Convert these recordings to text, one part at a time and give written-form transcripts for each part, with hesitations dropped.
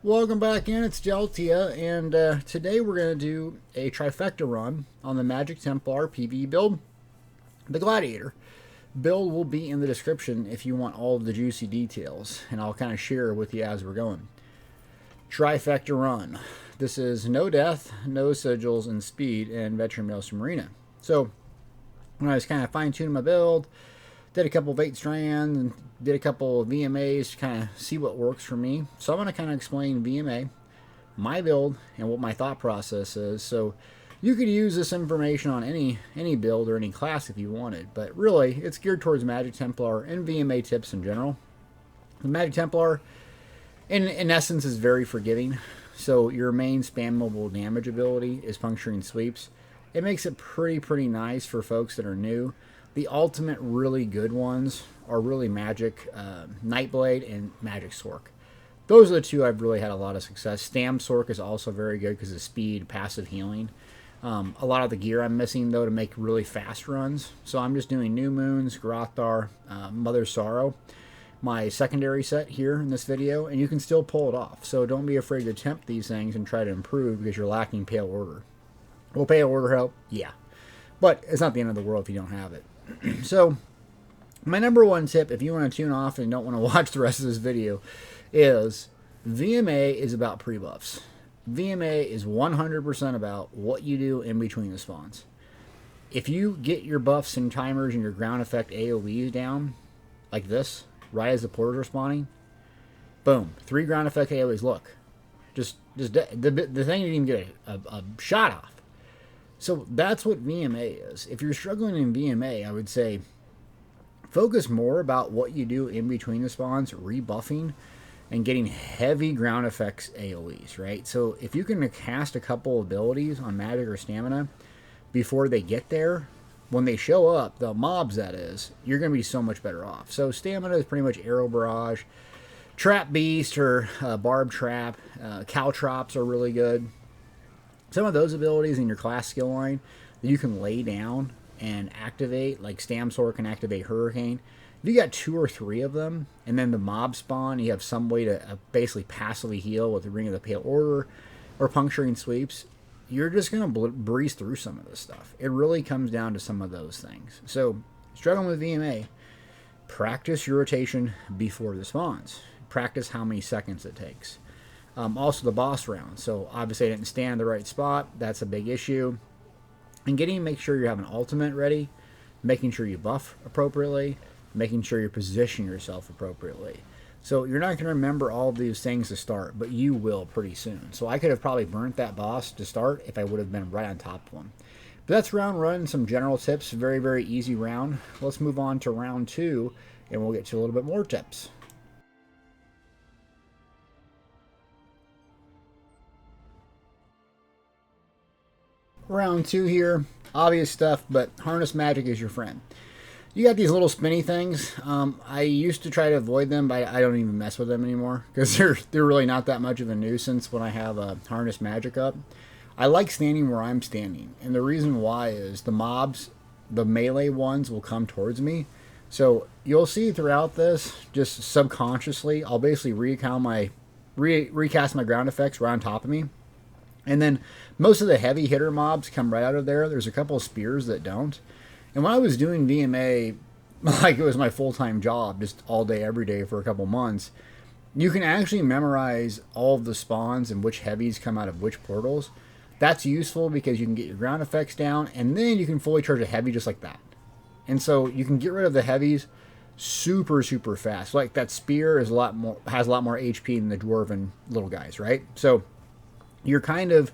Welcome back in, it's Deltia, and today we're going to do a trifecta run on the Magicka Templar PvE build. The Gladiator build will be in the description if you want all of the juicy details, and I'll kind of share with you as we're going. Trifecta run. This is no death, no sigils, and speed, and veteran Maelstrom Arena. So, when I was kind of fine-tuning my build, did a couple of 8 strands and did a couple of VMAs to kind of see what works for me. So I'm going to kind of explain VMA, my build, and what my thought process is. So you could use this information on any build or any class if you wanted, but really it's geared towards Magicka Templar and VMA tips in general. The Magicka Templar, in essence, is very forgiving. So your main spammable damage ability is Puncturing Sweeps. It makes it pretty nice for folks that are new. The ultimate really good ones are really Magic Nightblade and Magic Sork. Those are the two I've really had a lot of success. Stam Sork is also very good because of speed, passive healing. A lot of the gear I'm missing, though, to make really fast runs. So I'm just doing New Moons, Grothar, Mother Sorrow, my secondary set here in this video, and you can still pull it off. So don't be afraid to attempt these things and try to improve because you're lacking Pale Order. Will Pale Order help? Yeah. But it's not the end of the world if you don't have it. So, my number one tip, if you want to tune off and don't want to watch the rest of this video, is VMA is about pre-buffs. VMA is 100% about what you do in between the spawns. If you get your buffs and timers and your ground effect AoEs down, like this, right as the portals are spawning, boom, 3 ground effect AoEs, look. The thing didn't even get a shot off. So that's what VMA is. If you're struggling in VMA, I would say focus more about what you do in between the spawns, rebuffing, and getting heavy ground effects AoEs, right? So if you can cast a couple abilities on magic or stamina before they get there, when they show up, the mobs that is, you're going to be so much better off. So stamina is pretty much Arrow Barrage. Trap Beast or Barb Trap, Caltrops are really good. Some of those abilities in your class skill line that you can lay down and activate, like Stamsor can activate Hurricane. If you got 2 or 3 of them, and then the mob spawn, you have some way to basically passively heal with the Ring of the Pale Order or Puncturing Sweeps, you're just going to breeze through some of this stuff. It really comes down to some of those things. So, struggling with VMA, practice your rotation before the spawns. Practice how many seconds it takes. Also the boss round. So obviously I didn't stand in the right spot. That's a big issue. And make sure you have an ultimate ready. Making sure you buff appropriately. Making sure you position yourself appropriately. So you're not going to remember all of these things to start, but you will pretty soon. So I could have probably burnt that boss to start if I would have been right on top of him. But that's round 1. Some general tips. Very easy round. Let's move on to round 2 and we'll get to a little bit more tips. Round 2 here, obvious stuff, but harness magic is your friend. You got these little spinny things. I used to try to avoid them, but I don't even mess with them anymore because they're really not that much of a nuisance when I have a harness magic up. I like standing where I'm standing, and the reason why is the mobs, the melee ones, will come towards me. So you'll see throughout this, just subconsciously, I'll basically recast my ground effects right on top of me. And then most of the heavy hitter mobs come right out of there. There's a couple of spears that don't. And when I was doing VMA, like it was my full-time job, just all day, every day for a couple months, you can actually memorize all of the spawns and which heavies come out of which portals. That's useful because you can get your ground effects down, and then you can fully charge a heavy just like that. And so you can get rid of the heavies super fast. Like that spear has a lot more HP than the dwarven little guys, right? So you're kind of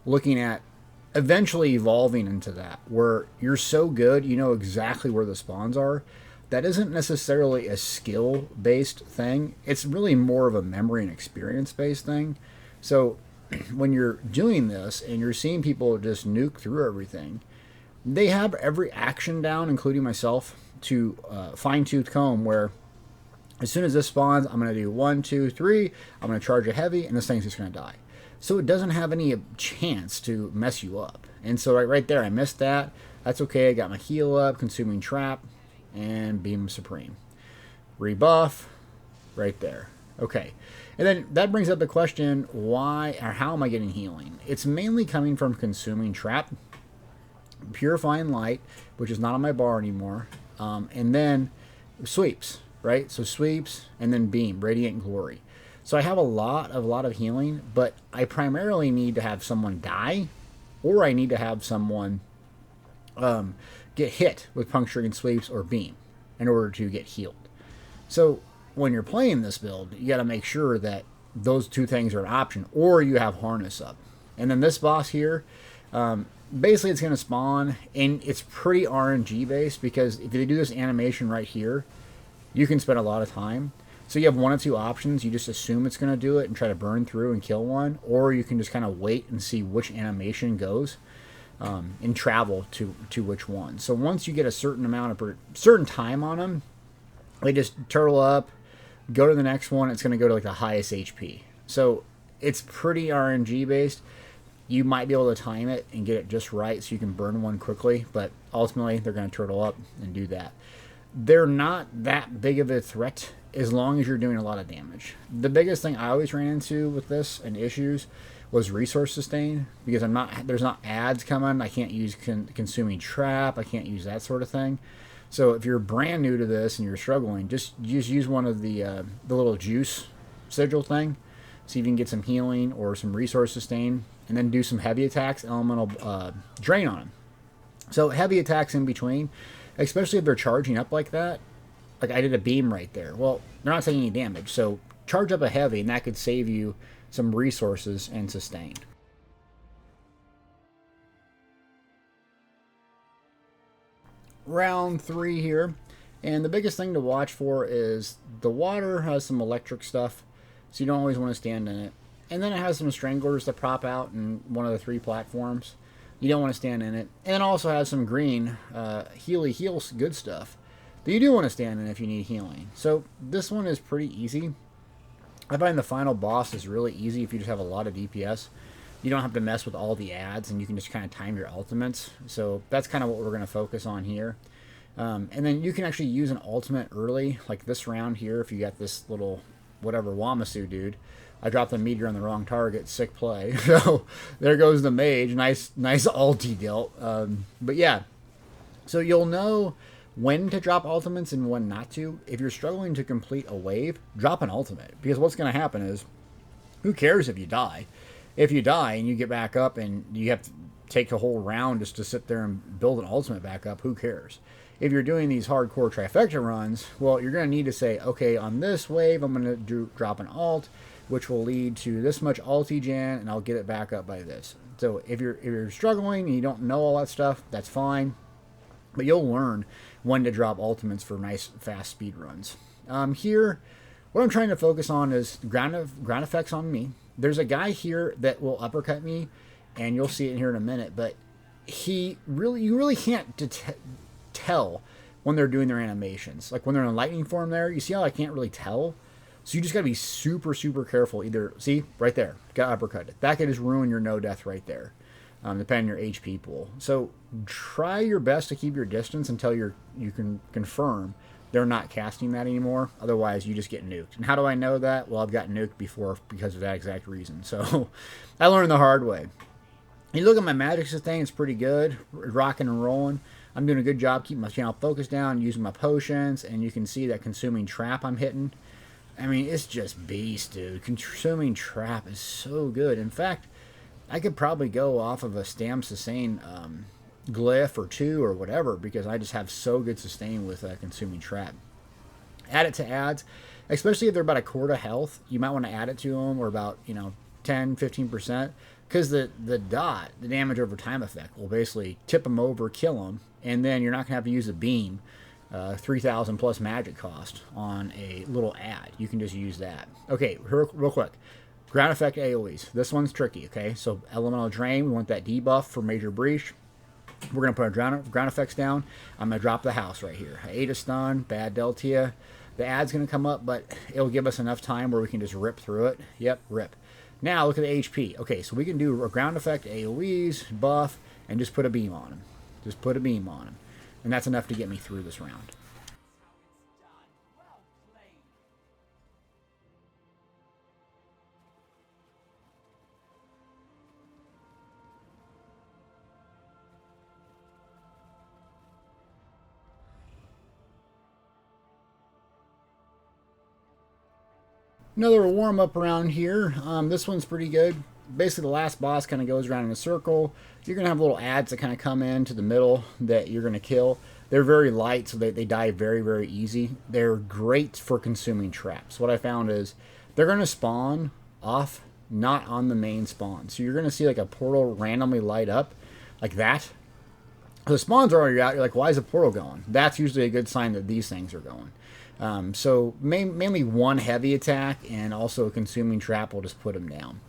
looking at eventually evolving into that, where you're so good, you know exactly where the spawns are. That isn't necessarily a skill-based thing. It's really more of a memory and experience-based thing. So when you're doing this and you're seeing people just nuke through everything, they have every action down, including myself, to fine-tooth comb, where as soon as this spawns, I'm going to do 1, 2, 3, I'm going to charge a heavy, and this thing's just going to die. So it doesn't have any chance to mess you up. And so right there, I missed that. That's okay. I got my heal up, Consuming Trap, and Beam Supreme. Rebuff, right there. Okay. And then that brings up the question, why or how am I getting healing? It's mainly coming from consuming trap, purifying light, which is not on my bar anymore, and then sweeps, right? So sweeps and then beam, radiant glory. So I have a lot of healing, but I primarily need to have someone die, or I need to have someone get hit with puncturing sweeps or beam in order to get healed. So when you're playing this build, you got to make sure that those two things are an option, or you have harness up. And then this boss here, basically it's going to spawn, and it's pretty RNG based, because if they do this animation right here, you can spend a lot of time. So you have one of two options. You just assume it's going to do it and try to burn through and kill one, or you can just kind of wait and see which animation goes, and travel to which one. So once you get a certain amount of certain time on them, they just turtle up, go to the next one. It's going to go to like the highest HP. So it's pretty RNG based. You might be able to time it and get it just right so you can burn one quickly, but ultimately they're going to turtle up and do that. They're not that big of a threat as long as you're doing a lot of damage. The biggest thing I always ran into with this and issues was resource sustain, because there's not ads coming. I can't use consuming trap. I can't use that sort of thing. So if you're brand new to this and you're struggling, just use one of the little juice sigil thing. See if you can get some healing or some resource sustain, and then do some heavy attacks, elemental drain on them. So heavy attacks in between, especially if they're charging up like that. Like I did a beam right there. Well, they're not taking any damage, so charge up a heavy, and that could save you some resources and sustain. Round 3 here, and the biggest thing to watch for is the water has some electric stuff, so you don't always want to stand in it. And then it has some stranglers that prop out in one of the 3 platforms. You don't want to stand in it. And it also has some green heals good stuff that you do want to stand in if you need healing. So this one is pretty easy. I find the final boss is really easy if you just have a lot of DPS. You don't have to mess with all the ads, and you can just kind of time your ultimates. So that's kind of what we're going to focus on here. And then you can actually use an ultimate early, like this round here, if you got this little whatever Wamasu dude. I dropped the meteor on the wrong target. Sick play. So there goes the mage. Nice ulti dealt. But yeah, so you'll know when to drop ultimates and when not to. If you're struggling to complete a wave, drop an ultimate, because what's going to happen is, who cares if you die? If you die and you get back up and you have to take a whole round just to sit there and build an ultimate back up, who cares? If you're doing these hardcore trifecta runs, well, you're going to need to say, okay, on this wave, I'm going to drop an alt, which will lead to this much ulti gen, and I'll get it back up by this. So if you're struggling and you don't know all that stuff, that's fine. But you'll learn when to drop ultimates for nice, fast speed runs. Here, what I'm trying to focus on is ground effects on me. There's a guy here that will uppercut me, and you'll see it here in a minute, but you really can't tell when they're doing their animations. Like when they're in lightning form there, you see how I can't really tell? So you just got to be super, super careful. Either, see, right there, got uppercutted. That could just ruin your no death right there, depending on your HP pool. So try your best to keep your distance until you can confirm they're not casting that anymore. Otherwise, you just get nuked. And how do I know that? Well, I've got nuked before because of that exact reason. So I learned the hard way. You look at my magic sustain, it's pretty good. Rocking and rolling. I'm doing a good job keeping my channel focus down, using my potions, and you can see that consuming trap I'm hitting. I mean, it's just beast, dude. Consuming trap is so good. In fact, I could probably go off of a stam sustain glyph or 2 or whatever, because I just have so good sustain with consuming trap. Add it to ads, especially if they're about a quarter health. You might want to add it to them, or about 10-15%, because the damage over time effect will basically tip them over, kill them, and then you're not gonna have to use a beam. 3,000 plus magic cost on a little ad. You can just use that. Okay, real quick. Ground effect AoEs. This one's tricky, okay? So elemental drain, we want that debuff for major breach. We're going to put our ground effects down. I'm going to drop the house right here. I ate a stun, bad Deltia. The ad's going to come up, but it'll give us enough time where we can just rip through it. Yep, rip. Now look at the HP. Okay, so we can do a ground effect AoEs, buff, and just put a beam on him. Just put a beam on him. And that's enough to get me through this round. Another warm-up around here. This one's pretty good. Basically, the last boss kind of goes around in a circle. You're going to have little ads that kind of come into the middle that you're going to kill. They're very light, so they die very, very easy. They're great for consuming traps. What I found is they're going to spawn off, not on the main spawn. So you're going to see like a portal randomly light up like that. The spawns are already out. You're like, why is the portal going? That's usually a good sign that these things are going. So mainly one heavy attack and also a consuming trap will just put them down.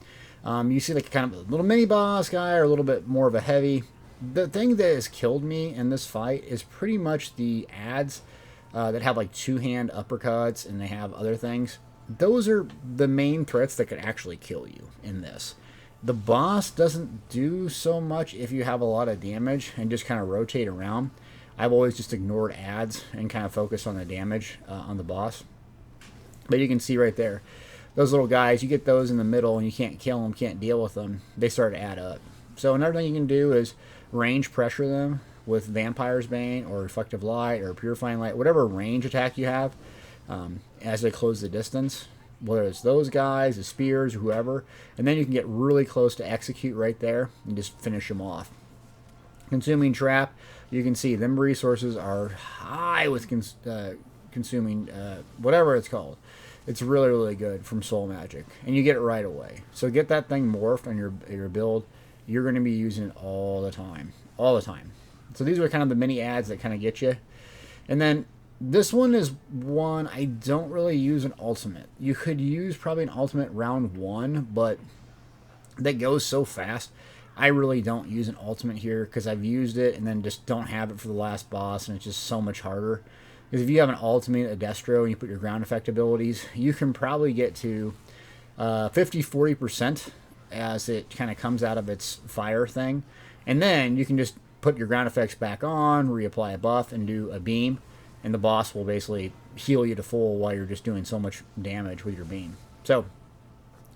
You see like kind of a little mini boss guy or a little bit more of a heavy. The thing that has killed me in this fight is pretty much the ads that have like two-hand uppercuts and they have other things. Those are the main threats that could actually kill you in this. The boss doesn't do so much if you have a lot of damage and just kind of rotate around. I've always just ignored ads and kind of focused on the damage on the boss. But you can see right there, those little guys, you get those in the middle and you can't kill them, can't deal with them. They start to add up. So another thing you can do is range pressure them with Vampire's Bane or Reflective Light or Purifying Light, whatever range attack you have as they close the distance. Whether it's those guys, the spears, whoever. And then you can get really close to execute right there and just finish them off. Consuming Trap, you can see them resources are high with consuming whatever it's called. It's really, really good from Soul Magic. And you get it right away. So get that thing morphed on your build. You're going to be using it all the time. All the time. So these are kind of the mini ads that kind of get you. And then this one is one I don't really use an ultimate. You could use probably an ultimate round one, but that goes so fast. I really don't use an ultimate here because I've used it and then just don't have it for the last boss, and it's just so much harder. Because if you have an ultimate, a Destro, and you put your ground effect abilities, you can probably get to 50-40% as it kind of comes out of its fire thing. And then you can just put your ground effects back on, reapply a buff, and do a beam. And the boss will basically heal you to full while you're just doing so much damage with your beam. So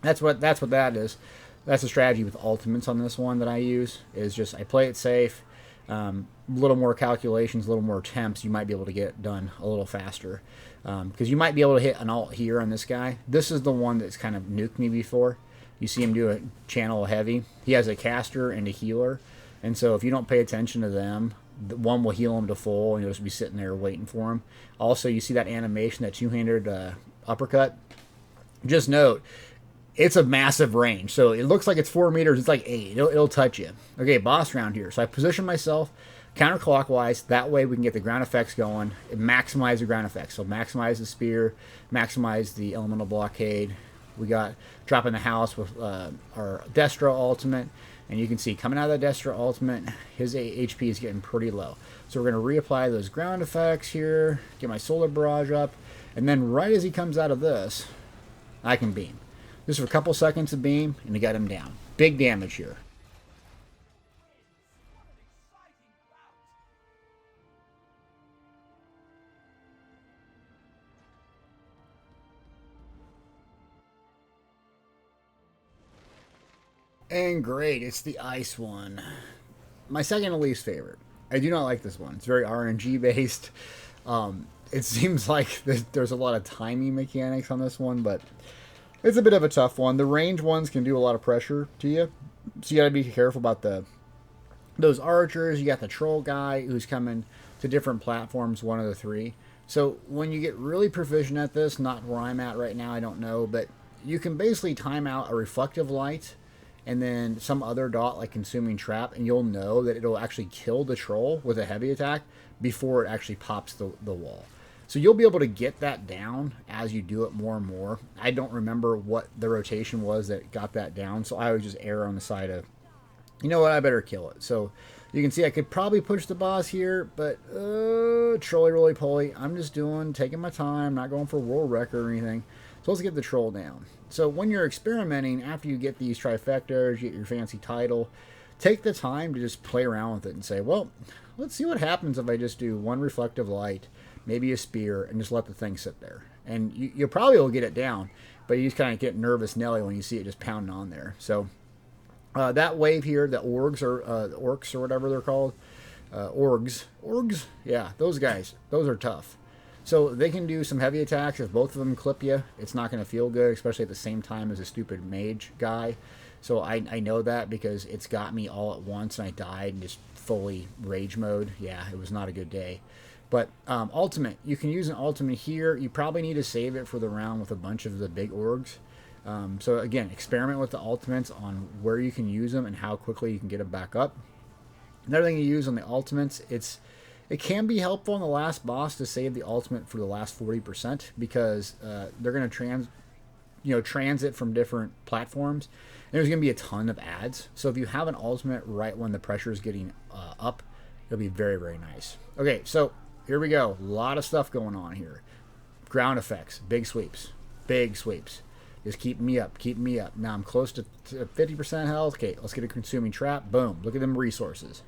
that's what that is. That's the strategy with ultimates on this one that I use. Is just I play it safe. A little more calculations, a little more attempts. You might be able to get it done a little faster. Because you might be able to hit an alt here on this guy. This is the one that's kind of nuked me before. You see him do a channel heavy. He has a caster and a healer. And so if you don't pay attention to them, one will heal him to full, and you'll just be sitting there waiting for him. Also, you see that animation, that two-handed uppercut? Just note, it's a massive range. So it looks like it's 4 meters. It's like 8. It'll touch you. Okay, boss round here. So I position myself counterclockwise. That way we can get the ground effects going and maximize the ground effects. So maximize the spear, maximize the elemental blockade. We got Drop in the House with our Destro ultimate. And you can see coming out of that Destro ultimate, his HP is getting pretty low. So we're going to reapply those ground effects here, get my Solar Barrage up, and then right as he comes out of this, I can beam. Just for a couple seconds of beam, and to get him down. Big damage here. And great, it's the ice one. My second least favorite. I do not like this one. It's very RNG based. It seems like there's a lot of timing mechanics on this one, but it's a bit of a tough one. The range ones can do a lot of pressure to you, so you got to be careful about those archers. You got the troll guy who's coming to different platforms, one of the three. So when you get really proficient at this, not where I'm at right now, I don't know, but you can basically time out a reflective light and then some other dot like Consuming Trap, and you'll know that it'll actually kill the troll with a heavy attack before it actually pops the wall. So you'll be able to get that down as you do it more and more. I don't remember what the rotation was that got that down, so I would just err on the side of, you know what, I better kill it. So you can see I could probably push the boss here, but trolly roly poly, I'm just taking my time, not going for a world record or anything. So let's get the troll down. So when you're experimenting, after you get these trifectas, you get your fancy title, take the time to just play around with it and say, well, let's see what happens if I just do one reflective light, maybe a spear, and just let the thing sit there. And you probably will get it down, but you just kind of get nervous Nelly when you see it just pounding on there. So that wave here, the orcs or whatever they're called, orgs, yeah, those guys, those are tough. So they can do some heavy attacks. If both of them clip you, it's not going to feel good, especially at the same time as a stupid mage guy. So I know that because it's got me all at once and I died and just fully rage mode. Yeah, it was not a good day. But ultimate, you can use an ultimate here. You probably need to save it for the round with a bunch of the big orgs. So again, experiment with the ultimates on where you can use them and how quickly you can get them back up. Another thing you use on the ultimates, it can be helpful in the last boss to save the ultimate for the last 40% because they're going to transit from different platforms. And there's going to be a ton of ads. So if you have an ultimate right when the pressure is getting up, it'll be very, very nice. Okay, so here we go. A lot of stuff going on here. Ground effects, big sweeps, big sweeps. Just keep me up, keep me up. Now I'm close to 50% health. Okay, let's get a consuming trap. Boom, look at them resources.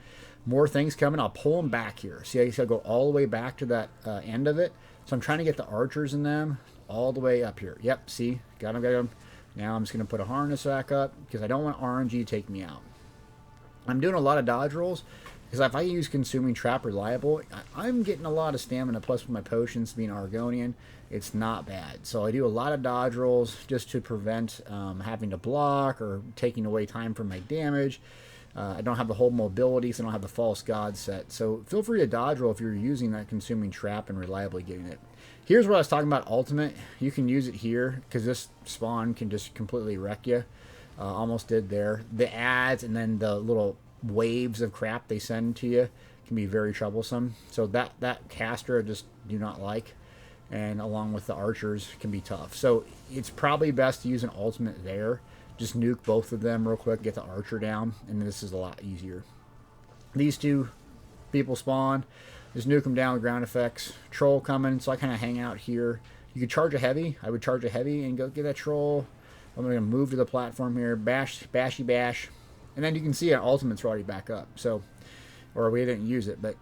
More things coming. I'll pull them back here. See, I gotta go all the way back to that end of it. So I'm trying to get the archers in them all the way up here. Yep, see, got them, got them. Now I'm just gonna put a harness back up because I don't want RNG to take me out. I'm doing a lot of dodge rolls because if I use consuming trap reliable, I'm getting a lot of stamina. Plus with my potions being Argonian, it's not bad. So I do a lot of dodge rolls just to prevent having to block or taking away time from my damage. I don't have the whole mobility, so I don't have the false god set. So feel free to dodge roll if you're using that consuming trap and reliably getting it. Here's what I was talking about ultimate. You can use it here because this spawn can just completely wreck you. Almost did there. The ads and then the little waves of crap they send to you can be very troublesome. So that caster I just do not like. And along with the archers can be tough. So it's probably best to use an ultimate there. Just nuke both of them real quick, get the archer down, and this is a lot easier. These two people spawn. Just nuke them down with ground effects. Troll coming, so I kind of hang out here. You could charge a heavy. I would charge a heavy and go get that troll. I'm going to move to the platform here. Bash, bashy, bash. And then you can see our ultimates are already back up. So, or we didn't use it, but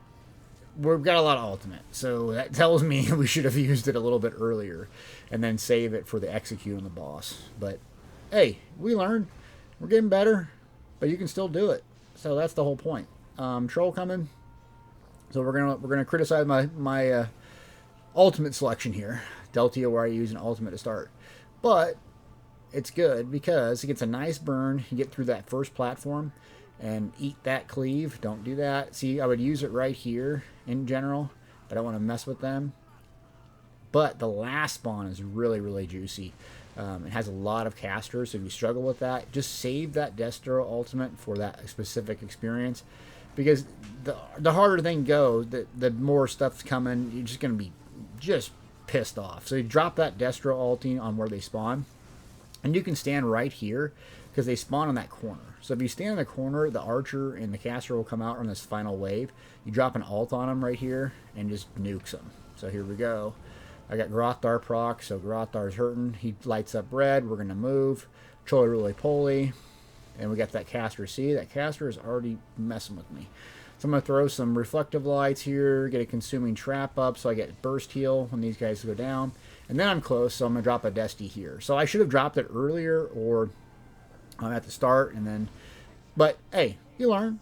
we've got a lot of ultimate. So that tells me we should have used it a little bit earlier and then save it for the execute on the boss. But hey, we learned. We're getting better, but you can still do it. So that's the whole point. Troll coming. So we're gonna criticize my ultimate selection here. Deltia, where I use an ultimate to start. But it's good because it gets a nice burn. You get through that first platform and eat that cleave. Don't do that. See, I would use it right here in general, but I don't want to mess with them. But the last spawn is really, really juicy. It has a lot of casters, so if you struggle with that, just save that Destro ultimate for that specific experience. Because the harder thing goes, the more stuff's coming, you're just going to be just pissed off. So you drop that Destro ulting on where they spawn, and you can stand right here because they spawn on that corner. So if you stand in the corner, the archer and the caster will come out on this final wave. You drop an ult on them right here and just nukes them. So here we go. I got Grothar proc, so Grothar's hurting. He lights up red. We're going to move. Troll roly poly. And we got that caster. See, that caster is already messing with me. So I'm going to throw some reflective lights here, get a consuming trap up so I get burst heal when these guys go down. And then I'm close, so I'm going to drop a Desti here. So I should have dropped it earlier or at the start. And then, but hey, you learn.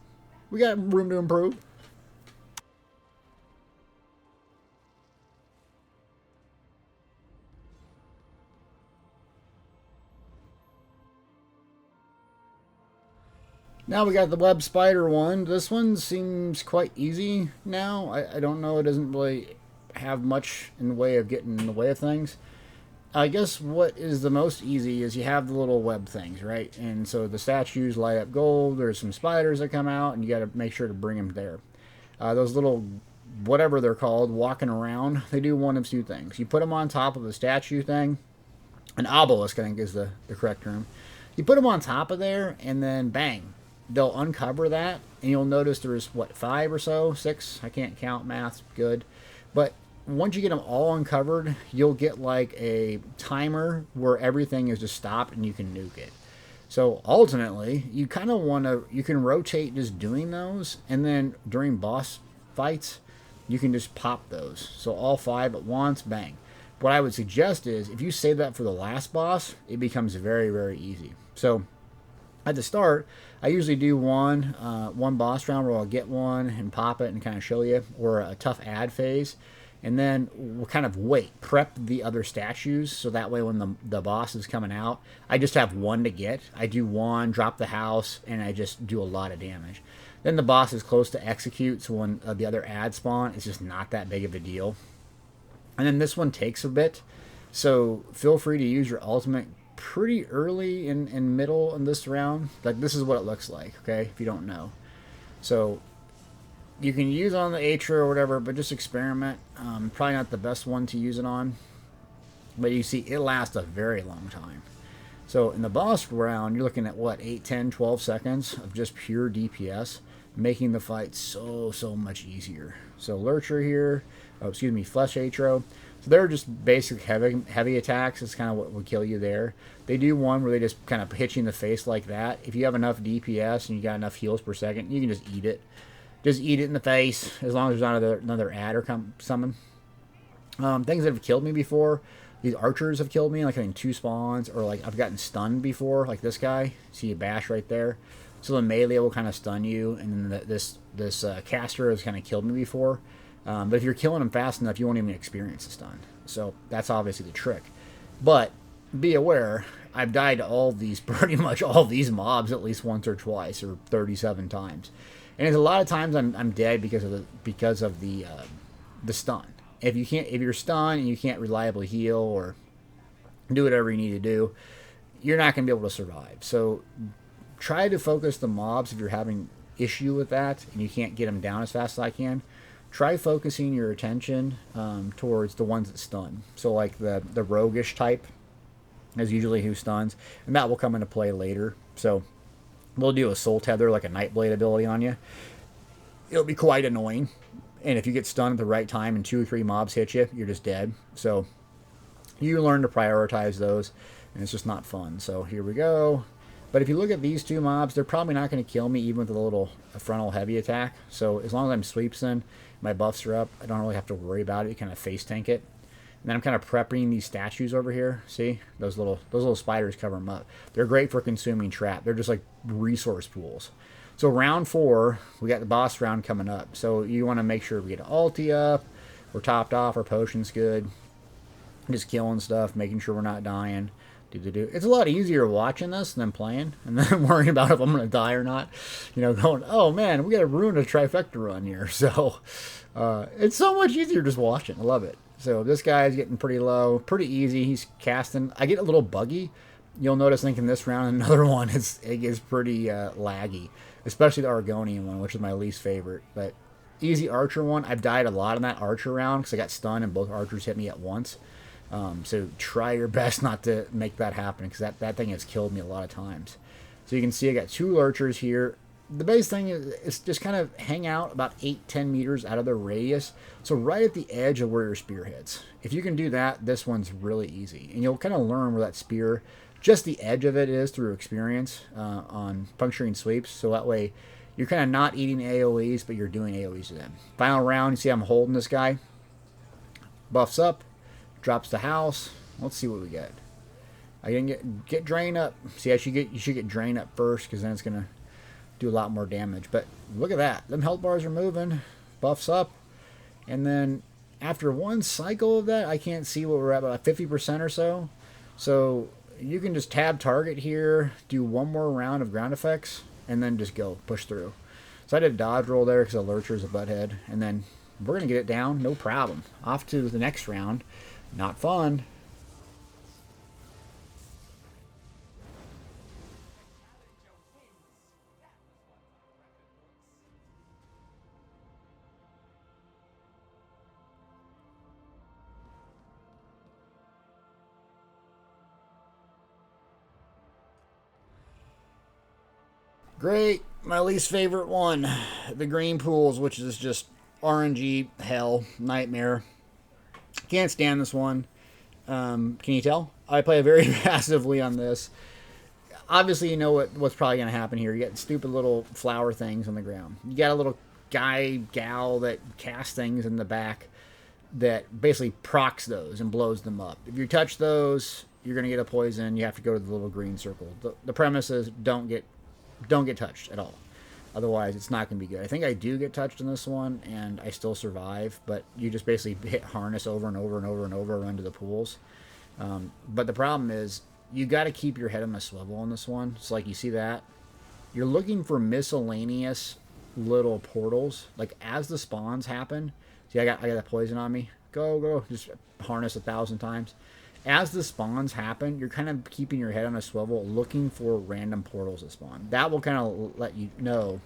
We got room to improve. Now we got the web spider one. This one seems quite easy now. I don't know. It doesn't really have much in the way of getting in the way of things. I guess what is the most easy is you have the little web things, right? And so the statues light up gold. There's some spiders that come out, and you got to make sure to bring them there. Those little, whatever they're called, walking around, they do one of two things. You put them on top of a statue thing. An obelisk, I think, is the correct term. You put them on top of there, and then bang. They'll uncover that, and you'll notice there's, what, 5 or so? 6? I can't count. Math's good. But once you get them all uncovered, you'll get like a timer where everything is just stopped and you can nuke it. So ultimately, you kind of want to, you can rotate just doing those, and then during boss fights, you can just pop those. So all 5 at once, bang. What I would suggest is, if you save that for the last boss, it becomes very, very easy. So at the start, I usually do one boss round where I'll get one and pop it and kind of show you, or a tough ad phase. And then we'll kind of prep the other statues, so that way when the boss is coming out, I just have one to get. I do one, drop the house, and I just do a lot of damage. Then the boss is close to execute, so when the other ad spawn, it's just not that big of a deal. And then this one takes a bit, so feel free to use your ultimate pretty early in middle in this round. Like, this is what it looks like, okay, if you don't know. So you can use on the Atria or whatever, but just experiment. Probably not the best one to use it on, but you see it lasts a very long time. So in the boss round, you're looking at what, 8, 10, 12 seconds of just pure DPS, making the fight so much easier. So Lurcher here, Flesh Atro. So they're just basic heavy attacks. It's kind of what would kill you there. They do one where they just kind of hit you in the face like that. If you have enough DPS and you got enough heals per second, you can just eat it. Just eat it in the face, as long as there's not another adder summon. Things that have killed me before, these archers have killed me, like in 2 spawns, or like I've gotten stunned before, like this guy. See a bash right there. So the melee will kind of stun you, and then this caster has kind of killed me before. But if you're killing him fast enough, you won't even experience the stun. So that's obviously the trick. But be aware, I've died to all these, pretty much all these mobs at least once or twice, or 37 times. And there's a lot of times I'm dead because of the stun. If you're stunned and you can't reliably heal or do whatever you need to do, you're not going to be able to survive. So try to focus the mobs if you're having issue with that and you can't get them down as fast as I can. Try focusing your attention towards the ones that stun. So like the roguish type is usually who stuns, and that will come into play later. So we'll do a soul tether, like a Nightblade ability on you. It'll be quite annoying. And if you get stunned at the right time and 2 or 3 mobs hit you, you're just dead. So you learn to prioritize those, and it's just not fun. So here we go. But if you look at these 2 mobs, they're probably not going to kill me even with a little frontal heavy attack. So as long as I'm sweepsing, my buffs are up, I don't really have to worry about it. You kind of face tank it. And then I'm kind of prepping these statues over here. See? Those little spiders cover them up. They're great for consuming trap. They're just like resource pools. So round 4, we got the boss round coming up. So you want to make sure we get an ulti up. We're topped off. Our potion's good. Just killing stuff. Making sure we're not dying. It's a lot easier watching this than playing. And then worrying about if I'm going to die or not. You know, going, oh man, we got to ruin a trifecta run here. So it's so much easier just watching. I love it. So this guy's getting pretty low, pretty easy. He's casting. I get a little buggy. You'll notice, I think in this round, another one is pretty laggy, especially the Argonian one, which is my least favorite. But easy archer one. I've died a lot in that archer round because I got stunned and both archers hit me at once. So try your best not to make that happen because that thing has killed me a lot of times. So you can see I got 2 archers here. The base thing is just kind of hang out about 8-10 meters out of their radius. So right at the edge of where your spear hits. If you can do that, this one's really easy. And you'll kind of learn where that spear, just the edge of it is through experience on puncturing sweeps. So that way you're kind of not eating AoEs, but you're doing AoEs to them. Final round, you see I'm holding this guy. Buffs up, drops the house. Let's see what we get. I didn't get drain up. See, you should get drain up first because then it's going to do a lot more damage. But look at that. Them health bars are moving. Buffs up. And then after one cycle of that, I can't see what we're at, about 50% or so. So you can just tab target here, do one more round of ground effects, and then just go, push through. So I did a dodge roll there because the Lurcher's a butthead. And then we're going to get it down, no problem. Off to the next round. Not fun. Great. My least favorite one. The green pools, which is just RNG hell. Nightmare. Can't stand this one. Can you tell? I play very passively on this. Obviously, you know what's probably going to happen here. You got stupid little flower things on the ground. You got a little gal that casts things in the back that basically procs those and blows them up. If you touch those, you're going to get a poison. You have to go to the little green circle. The premise is don't get touched at all. Otherwise, it's not going to be good. I think I do get touched in this one, and I still survive. But you just basically hit harness over and over and over and over, run to the pools. But the problem is, you got to keep your head on a swivel on this one. So like you see that, you're looking for miscellaneous little portals. Like as the spawns happen, see I got that poison on me. Go, just harness 1,000 times. As the spawns happen, you're kind of keeping your head on a swivel, looking for random portals to spawn. That will kind of let you know,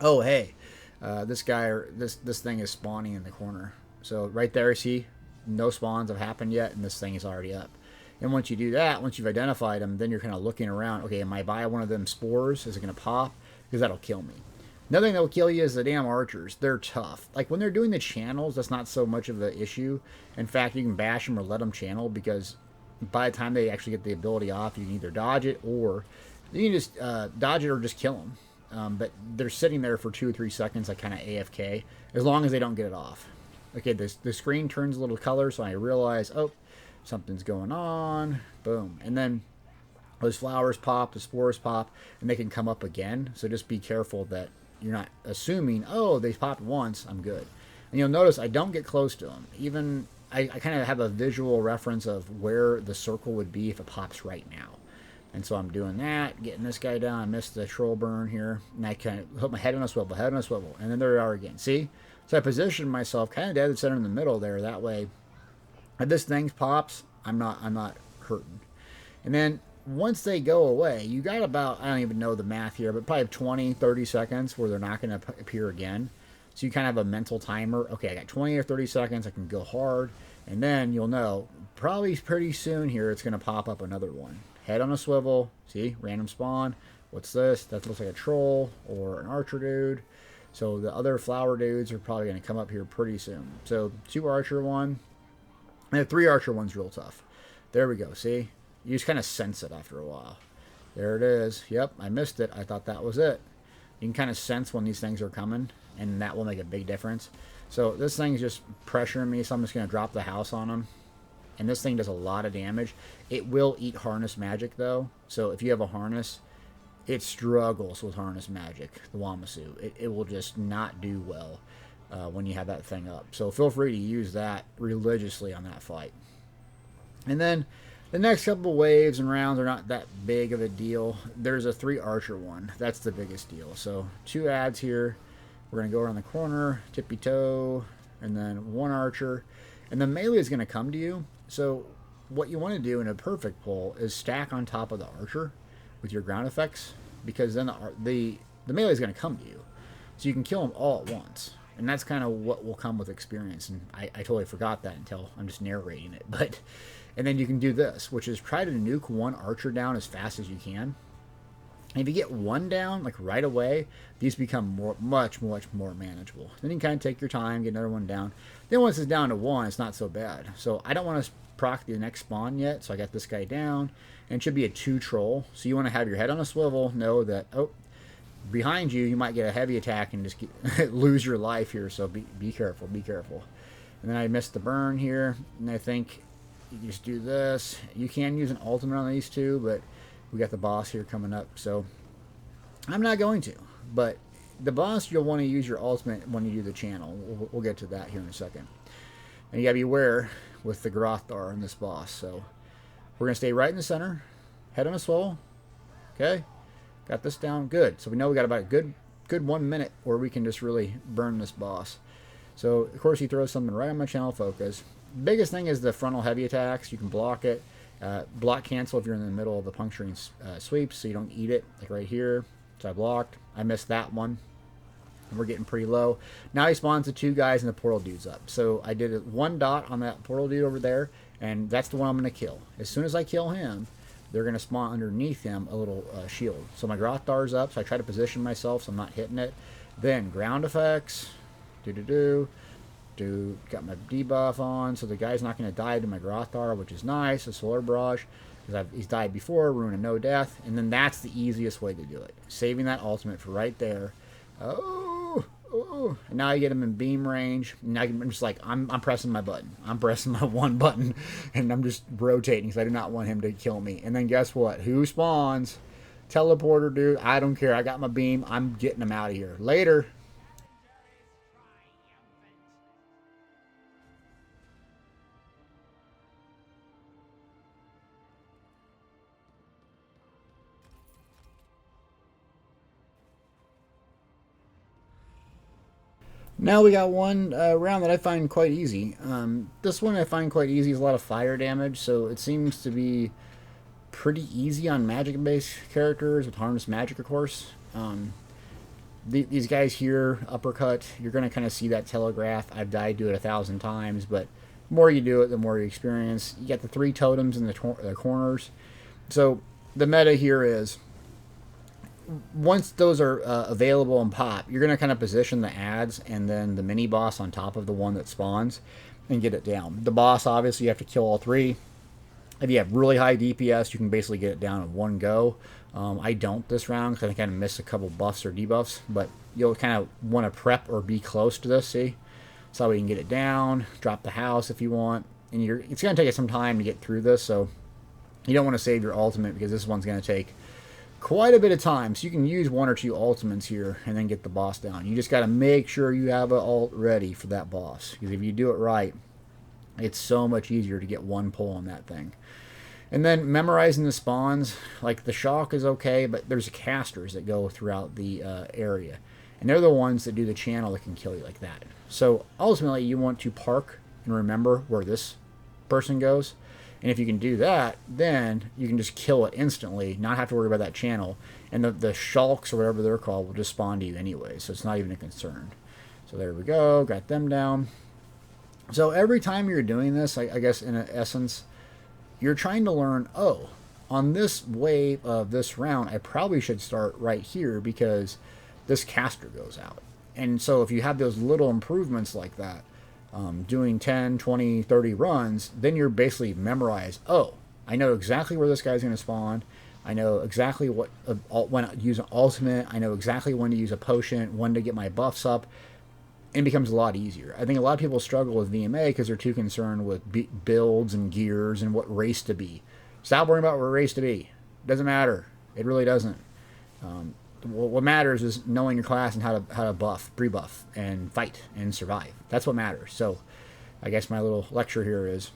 oh hey, this guy or this thing is spawning in the corner. So right there, see, no spawns have happened yet, and this thing is already up. And once you do that, once you've identified them, then you're kind of looking around. Okay, am I by one of them spores? Is it going to pop? Because that'll kill me. Another thing that will kill you is the damn archers. They're tough. Like when they're doing the channels, that's not so much of an issue. In fact, you can bash them or let them channel, because by the time they actually get the ability off, you can either dodge it or you can just dodge it or just kill them. But they're sitting there for 2 or 3 seconds, like kind of AFK, as long as they don't get it off. Okay, the screen turns a little color, so I realize, oh, something's going on. Boom. And then those flowers pop, the spores pop, and they can come up again. So just be careful that you're not assuming, oh, they popped once, I'm good. And you'll notice I don't get close to them. Even I kind of have a visual reference of where the circle would be if it pops right now. And so I'm doing that, getting this guy down. I missed the troll burn here. And I kind of put my head on a swivel, and then there we are again. See? So I positioned myself kind of dead center in the middle there. That way, if this thing pops, I'm not hurting. And then once they go away, you got about, I don't even know the math here, but probably 20, 30 seconds where they're not going to appear again. So you kind of have a mental timer. Okay, I got 20 or 30 seconds. I can go hard. And then you'll know, probably pretty soon here, it's going to pop up another one. Head on a swivel. See? Random spawn. What's this? That looks like a troll or an archer dude. So the other flower dudes are probably going to come up here pretty soon. So 2 archer one. And 3 archer one's real tough. There we go. See? You just kind of sense it after a while. There it is. Yep, I missed it. I thought that was it. You can kind of sense when these things are coming, and that will make a big difference. So this thing's just pressuring me, so I'm just going to drop the house on them. And this thing does a lot of damage. It will eat harness magic, though. So if you have a harness, it struggles with harness magic, the Wamasu. It will just not do well when you have that thing up. So feel free to use that religiously on that fight. And then the next couple waves and rounds are not that big of a deal. There's a 3 archer one. That's the biggest deal. So 2 adds here. We're going to go around the corner, tippy toe, and then 1 archer. And the melee is going to come to you. So what you want to do in a perfect pull is stack on top of the archer with your ground effects, because then the melee is going to come to you. So you can kill them all at once. And that's kind of what will come with experience. And I totally forgot that until I'm just narrating it. But and then you can do this, which is try to nuke 1 archer down as fast as you can. And if you get 1 down, like right away, these become much more manageable. Then you can kind of take your time, get another one down. Then once it's down to 1, it's not so bad. So I don't want to proc the next spawn yet, so I got this guy down. And it should be a 2 troll. So you want to have your head on a swivel, know that, oh, behind you, you might get a heavy attack and just lose your life here. So be careful, be careful. And then I missed the burn here, and I think you just do this. You can use an ultimate on these 2, but we got the boss here coming up, so I'm not going to. But the boss, you'll want to use your ultimate when you do the channel. We'll get to that here in a second. And you got to be aware with the Grothar in this boss. So we're going to stay right in the center. Head on a swivel. Okay. Got this down. Good. So we know we got about a good 1 minute where we can just really burn this boss. So, of course, he throws something right on my channel focus. Biggest thing is the frontal heavy attacks. You can block it. Block cancel if you're in the middle of the puncturing sweeps, so you don't eat it, like right here. So I blocked. I missed that one. And we're getting pretty low. Now he spawns the 2 guys and the portal dude's up. So I did 1 dot on that portal dude over there, and that's the one I'm going to kill. As soon as I kill him, they're going to spawn underneath him a little shield. So my Grothar's up, so I try to position myself so I'm not hitting it. Then ground effects. Got my debuff on, so the guy's not going to die to my Grothar, which is nice. A solar barrage, because he's died before, rune of no death, and then that's the easiest way to do it. Saving that ultimate for right there. Oh, and now you get him in beam range. And I'm just like, I'm pressing my button. I'm pressing my 1 button, and I'm just rotating because I do not want him to kill me. And then guess what? Who spawns? Teleporter, dude. I don't care. I got my beam. I'm getting them out of here. Later. Now we got one round that I find quite easy. This one I find quite easy. Is a lot of fire damage, so it seems to be pretty easy on magic-based characters with harness magic, of course. These guys here, uppercut, you're going to kind of see that telegraph. I've died to it 1,000 times, but the more you do it, the more you experience. You get the 3 totems in the corners. So the meta here is, once those are available and pop, you're going to kind of position the ads and then the mini boss on top of the one that spawns and get it down. The boss, obviously, you have to kill all 3. If you have really high DPS, you can basically get it down in one go. I don't this round because I kind of miss a couple buffs or debuffs, but you'll kind of want to prep or be close to this, see? That's how we can get it down, drop the house if you want. And it's going to take you some time to get through this, so you don't want to save your ultimate because this one's going to take quite a bit of time. So you can use 1 or 2 ultimates here and then get the boss down. You just got to make sure you have an ult ready for that boss, because if you do it right, it's so much easier to get one pull on that thing. And then memorizing the spawns, like the shock is okay, but there's casters that go throughout the area. And they're the ones that do the channel that can kill you like that. So ultimately you want to park and remember where this person goes. And if you can do that, then you can just kill it instantly, not have to worry about that channel. And the shulks, or whatever they're called, will just spawn to you anyway, so it's not even a concern. So there we go, got them down. So every time you're doing this, I guess in essence, you're trying to learn, oh, on this wave of this round, I probably should start right here because this caster goes out. And so if you have those little improvements like that, doing 10, 20, 30 runs, then you're basically memorized, oh, I know exactly where this guy's going to spawn. I know exactly when to use an ultimate. I know exactly when to use a potion, when to get my buffs up. And it becomes a lot easier. I think a lot of people struggle with VMA because they're too concerned with builds and gears and what race to be. Stop worrying about what race to be. It doesn't matter. It really doesn't. What matters is knowing your class and how to buff, pre-buff, and fight and survive. That's what matters. So I guess my little lecture here is,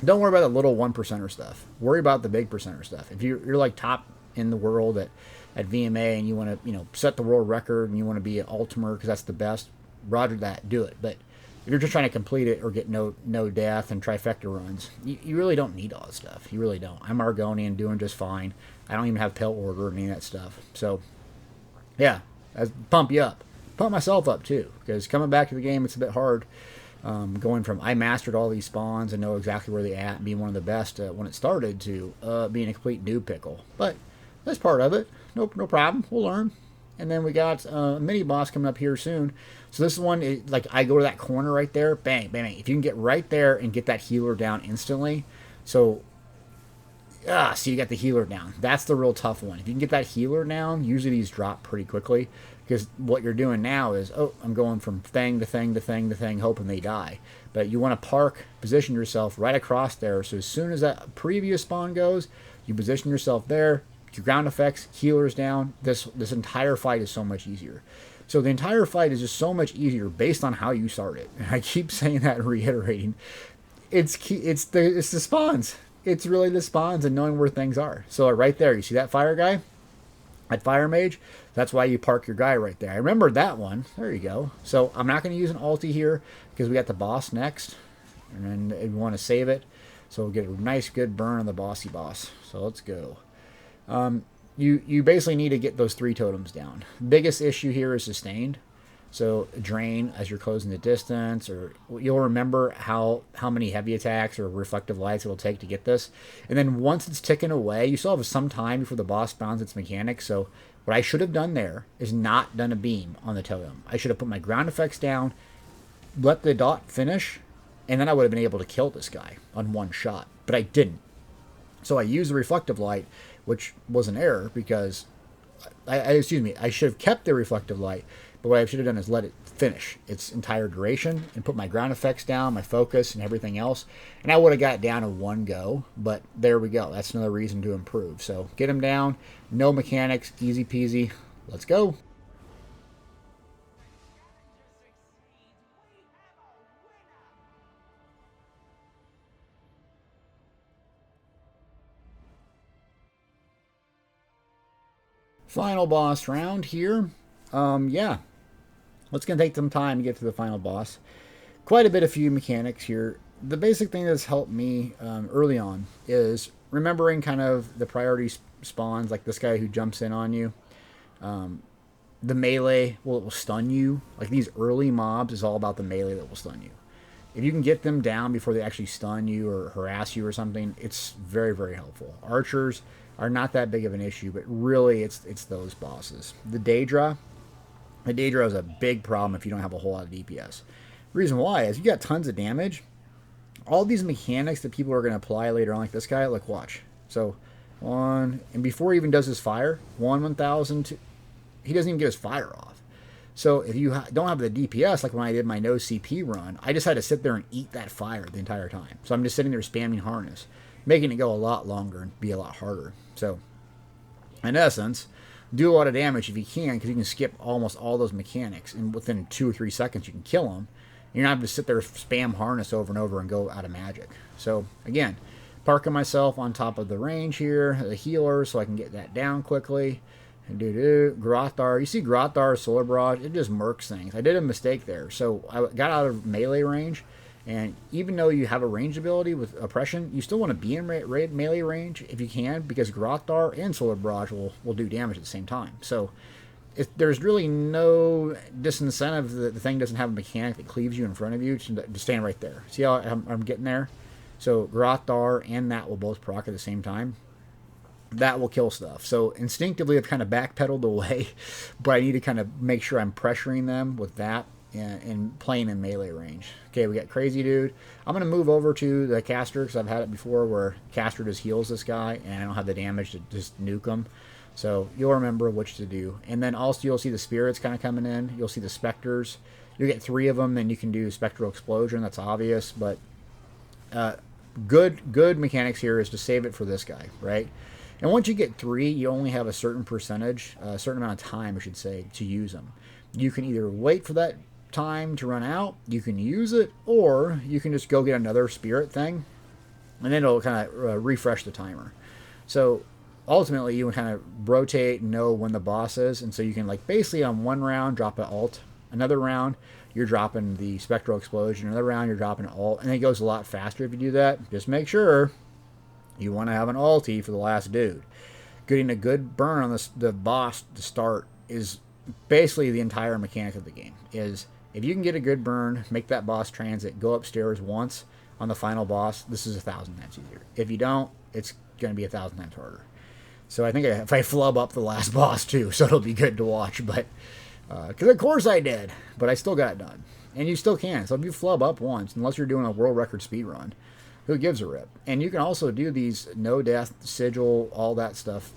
don't worry about the little 1%er stuff. Worry about the big percenter stuff. If you're like top in the world at VMA and you want to set the world record and you want to be an ultimer because that's the best, roger that, do it. But if you're just trying to complete it or get no death and trifecta runs, you really don't need all that stuff. You really don't. I'm Argonian, doing just fine. I don't even have Pale Order or any of that stuff. So, yeah, pump you up. Pump myself up, too, because coming back to the game, it's a bit hard. Going from I mastered all these spawns and know exactly where they're at and being one of the best when it started to being a complete noob pickle. But that's part of it. No problem. We'll learn. And then we got a mini boss coming up here soon. So this one, like I go to that corner right there, bang, bang, bang. If you can get right there and get that healer down instantly, so you got the healer down. That's the real tough one. If you can get that healer down, usually these drop pretty quickly because what you're doing now is, oh, I'm going from thing to thing to thing to thing, hoping they die. But you want to position yourself right across there. So as soon as that previous spawn goes, you position yourself there. Your ground effects, healers down. This entire fight is so much easier. So the entire fight is just so much easier based on how you start it. And I keep saying that and reiterating. It's the spawns. It's really the spawns and knowing where things are. So right there, you see that fire guy? That fire mage? That's why you park your guy right there. I remember that one. There you go. So I'm not going to use an ulti here because we got the boss next. And then we want to save it. So we'll get a nice good burn on the bossy boss. So let's go. You basically need to get those 3 totems down. Biggest issue here is sustained. So drain as you're closing the distance, or you'll remember how many heavy attacks or reflective lights it will take to get this. And then once it's ticking away, you still have some time before the boss spawns its mechanics. So what I should have done there is not done a beam on the totem. I should have put my ground effects down, let the dot finish, and then I would have been able to kill this guy on one shot. But I didn't. So I used the reflective light, which was an error because I should have kept the reflective light, But what I should have done is let it finish its entire duration and put my ground effects down, my focus, and everything else. And I would have got it down in one go, but there we go. That's another reason to improve. So get them down, no mechanics, easy peasy. Let's go. Final boss round here. Yeah, let's gonna take some time to get to the final boss. Quite a bit of few mechanics here. The basic thing that's helped me early on is remembering kind of the priority spawns, like this guy who jumps in on you. The melee will stun you. Like these early mobs is all about the melee that will stun you. If you can get them down before they actually stun you or harass you or something, it's very, very helpful. Archers are not that big of an issue, but really it's those bosses. The Daedra is a big problem if you don't have a whole lot of DPS. Reason why is you got tons of damage. All these mechanics that people are going to apply later on, like this guy, like watch. So one, and before he even does his fire, 1,000, he doesn't even get his fire off. So if you don't have the DPS, like when I did my no CP run, I just had to sit there and eat that fire the entire time. So I'm just sitting there spamming harness, making it go a lot longer and be a lot harder. So in essence, do a lot of damage if you can, because you can skip almost all those mechanics, and within 2 or 3 seconds you can kill them. You're not having to sit there spam harness over and over and go out of magic. So again, parking myself on top of the range here, the healer, so I can get that down quickly. Grothar. You see Grothar, Solar Barrage, it just murks things. I did a mistake there. So I got out of melee range, and even though you have a range ability with Oppression, you still want to be in melee range if you can, because Grothar and Solar Barrage will do damage at the same time. So there's really no disincentive that the thing doesn't have a mechanic that cleaves you in front of you to stand right there. See how I'm getting there? So Grothar and that will both proc at the same time. That will kill stuff. So instinctively I've kind of backpedaled away, but I need to kind of make sure I'm pressuring them with that and playing in melee range. Okay, we got Crazy Dude. I'm going to move over to the caster because I've had it before where caster just heals this guy and I don't have the damage to just nuke him. So you'll remember which to do. And then also you'll see the spirits kind of coming in. You'll see the specters. You'll get 3 of them, then you can do spectral explosion. That's obvious, but good mechanics here is to save it for this guy, right? And once you get 3, you only have a certain percentage, a certain amount of time, I should say, to use them. You can either wait for that time to run out, you can use it, or you can just go get another spirit thing, and then it'll kind of refresh the timer. So ultimately, you can kind of rotate and know when the boss is, and so you can like basically on one round drop an alt, another round you're dropping the spectral explosion, another round you're dropping an alt, and it goes a lot faster if you do that. Just make sure you want to have an ulti for the last dude. Getting a good burn on the boss to start is basically the entire mechanic of the game. Is if you can get a good burn, make that boss transit, go upstairs once on the final boss, this is 1,000 times easier. If you don't, it's going to be 1,000 times harder. So I think if I flub up the last boss too, so it'll be good to watch. But because of course I did, but I still got it done, and you still can. So if you flub up once, unless you're doing a world record speed run, who gives a rip? And you can also do these no death, sigil, all that stuff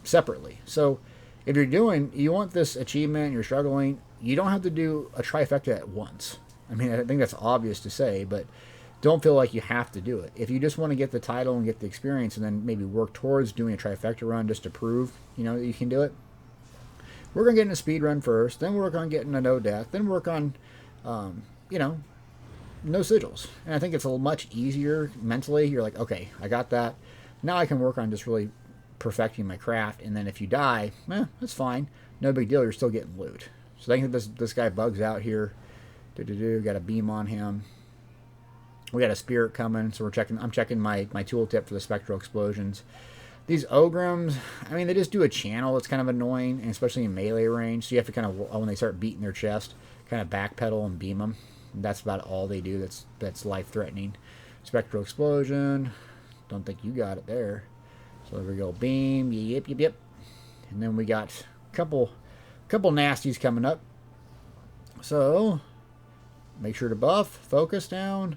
separately. So if you want this achievement, and you're struggling, you don't have to do a trifecta at once. I mean, I think that's obvious to say, but don't feel like you have to do it. If you just want to get the title and get the experience and then maybe work towards doing a trifecta run just to prove, that you can do it, we're going to get in a speed run first, then work on getting a no death, then work on, no sigils. And I think it's a much easier mentally. You're like, okay, I got that. Now I can work on just really perfecting my craft. And then if you die, that's fine. No big deal. You're still getting loot. So I think this guy bugs out here. Got a beam on him. We got a spirit coming, so I'm checking my tooltip for the spectral explosions. These Ogrims, I mean, they just do a channel. It's kind of annoying, and especially in melee range. So you have to kind of, when they start beating their chest, kind of backpedal and beam them. And that's about all they do. That's life-threatening. Spectral explosion. Don't think you got it there. So there we go. Beam. Yep. And then we got a couple nasties coming up. So make sure to buff. Focus down.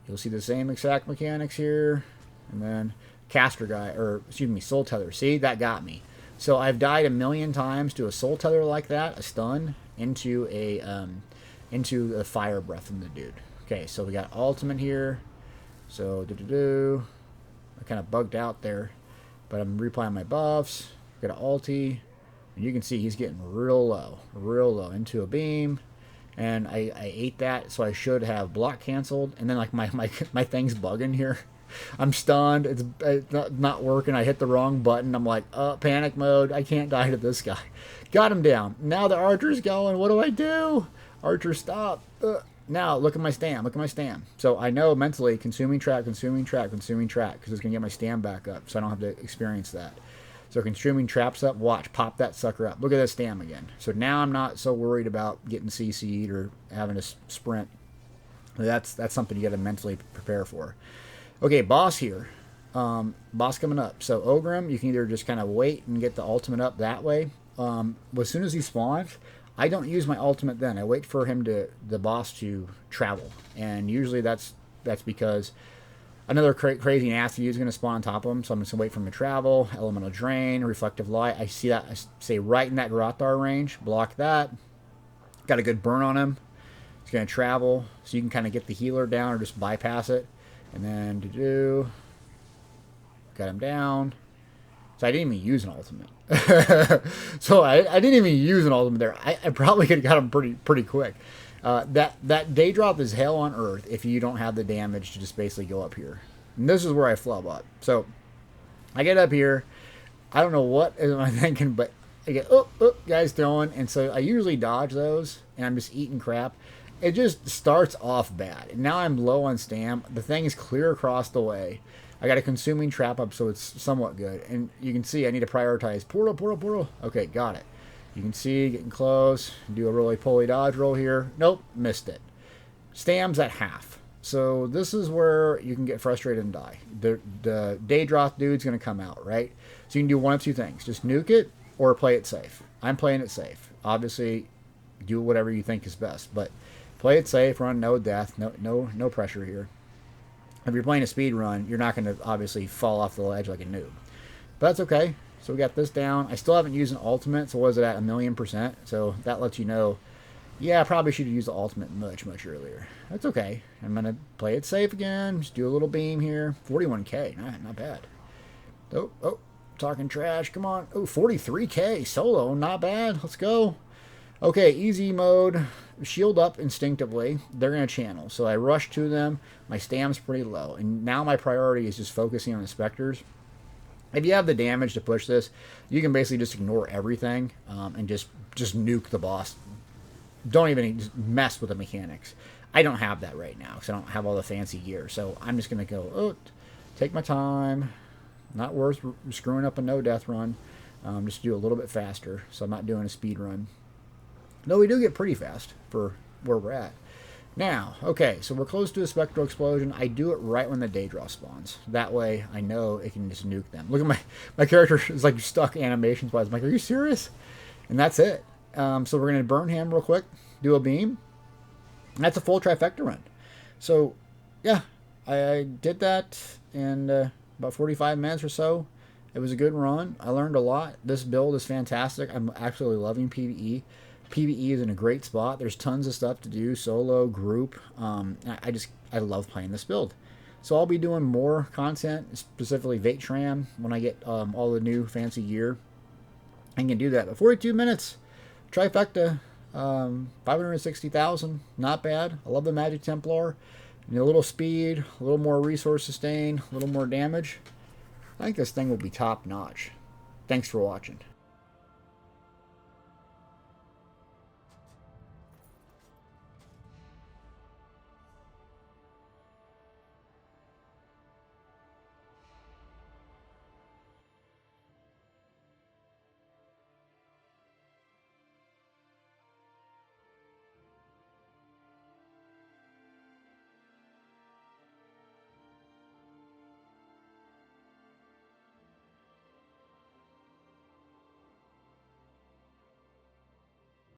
You'll see the same exact mechanics here. And then caster guy, or excuse me, soul tether. See, that got me. So I've died a million times to a soul tether like that, a stun, into a fire breath from the dude. Okay, so we got ultimate here. So I kind of bugged out there, but I'm replaying my buffs. Got an ulti, and you can see he's getting real low into a beam. And I ate that, so I should have block canceled. And then like my thing's bugging here. I'm stunned. It's not working. I hit the wrong button. I'm like, panic mode. I can't die to this guy. Got him down. Now the archer's going. What do I do? Archer, stop. Now look at my stam. Look at my stam. So I know mentally consuming track, because it's going to get my stam back up, so I don't have to experience that. So consuming traps up. Watch. Pop that sucker up. Look at that stam again. So now I'm not so worried about getting CC'd or having to sprint. That's something you got to mentally prepare for. Okay, boss here. Boss coming up. So Ogrim, you can either just kind of wait and get the ultimate up that way. As soon as he spawns, I don't use my ultimate then. I wait for the boss to travel. And usually that's because another crazy nasty dude is going to spawn on top of him. So I'm just going to wait for him to travel. Elemental Drain, Reflective Light. I see that. I say right in that Grathar range. Block that. Got a good burn on him. He's going to travel. So you can kind of get the healer down or just bypass it. And then got him down. So I didn't even use an ultimate. So I didn't even use an ultimate there. I probably could have got him pretty quick. That day drop is hell on earth if you don't have the damage to just basically go up here. And this is where I flub up. So I get up here. I don't know what am I thinking, but I get guys throwing, and so I usually dodge those, and I'm just eating crap. It just starts off bad. And now I'm low on stam. The thing is clear across the way. I got a consuming trap up, so it's somewhat good. And you can see I need to prioritize. Portal. Okay, got it. You can see getting close. Do a roly-poly dodge roll here. Nope, missed it. Stam's at half. So this is where you can get frustrated and die. The day drop dude's going to come out, right? So you can do one of two things. Just nuke it or play it safe. I'm playing it safe. Obviously, do whatever you think is best. But play it safe, run no death, no pressure here. If you're playing a speed run, you're not going to obviously fall off the ledge like a noob. But that's okay. So we got this down. I still haven't used an ultimate, so was it at 1,000,000%? So that lets you know, yeah, I probably should have used the ultimate much earlier. That's okay. I'm going to play it safe again. Just do a little beam here. 41k, not bad. Oh, talking trash. Come on. Oh, 43k solo, not bad. Let's go. Okay, easy mode. Shield up instinctively. They're going to channel. So I rush to them. My stam's pretty low. And now my priority is just focusing on the Spectres. If you have the damage to push this, you can basically just ignore everything and just nuke the boss. Don't even mess with the mechanics. I don't have that right now because I don't have all the fancy gear. So I'm just going to go, take my time. Not worth screwing up a no-death run. Just do a little bit faster. So I'm not doing a speed run. No, we do get pretty fast for where we're at. Now, okay, so we're close to a Spectral Explosion. I do it right when the Daedra spawns. That way, I know it can just nuke them. Look at my character is like stuck animations-wise. I'm like, are you serious? And that's it. So we're going to burn him real quick, do a beam. And that's a full Trifecta run. So, yeah, I did that in about 45 minutes or so. It was a good run. I learned a lot. This build is fantastic. I'm absolutely loving PvE. PvE is in a great spot. There's tons of stuff to do, solo, group. I love playing this build. So I'll be doing more content, specifically Vatram, when I get all the new fancy gear. I can do that. But 42 minutes, Trifecta, 560,000, not bad. I love the Magicka Templar. And a little speed, a little more resource sustain, a little more damage. I think this thing will be top notch. Thanks for watching.